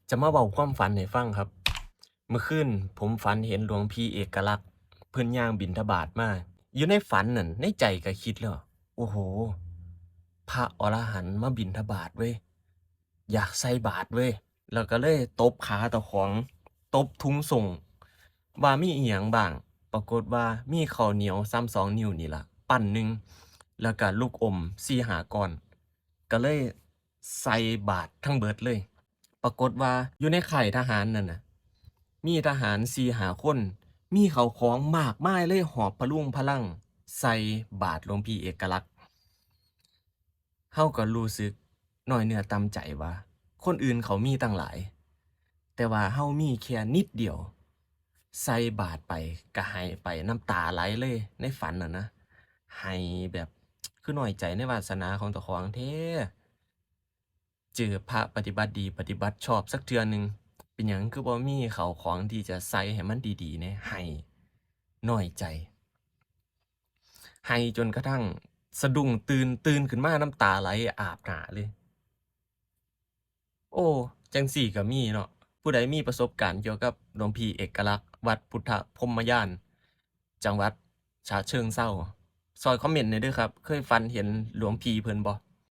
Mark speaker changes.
Speaker 1: จะมาเว้าความฝันให้ฟังครับเมื่อคืนผมฝันเห็นหลวงพี่เอกลักษณ์เพิ่นย่างบิณฑบาตมาอยู่ในฝันนั่นในใจก็คิดแล้วโอ้โฮพระอรหันต์มาบิณฑบาตเว้ยอยากใส่บาตรเว้ยแล้วก็เลยตบขาเจ้าของตบทุ้งส่งว่ามีอิหยังบ้างปรากฏว่ามีข้าวเหนียวส่ำ2นิ้วนี่ล่ะปั้นหนึ่งแล้วก็ลูกอม4-5ก้อนก็เลยใส่บาตรทั้งเบิดเลย ปรากฏว่าอยู่ในค่ายทหารนั่นน่ะมีทหาร4-5คนมีข้าวของมากมายเลยหอบพะรุงพะรังใส่บาตรหลวงพี่เอกลักษณ์เราก็รู้สึกน้อยเนื้อต่ำใจว่าคนอื่นเขามีตั้งหลายแต่ว่าเรามีแค่นิดเดียวใส่บาตรไปก็ให้ไปน้ำตาไหลเลยในฝันน่ะนะให้แบบคือน้อยใจในวาสนาของเจ้าของแท้ เจอพระปฏิบัติดีปฏิบัติชอบสักเทื่อหนึ่งเป็นหยังคือบ่มีข้าวของที่จะใส่ให้มันดีๆแหน่ให้น้อยใจให้จนกระทั่งสะดุ้งตื่นขึ้นมาน้ำตาไหลอาบหน้าเลยโอ้จั่งซี้ก็มีเนาะผู้ใดมีประสบการณ์เกี่ยวกับหลวงพี่เอกลักษณ์วัดพุทธพรหมยานจังหวัดฉะเชิงเทราช่วยคอมเมนต์หน่อยเด้อครับเคยฝันเห็นหลวงพี่เพิ่นบ่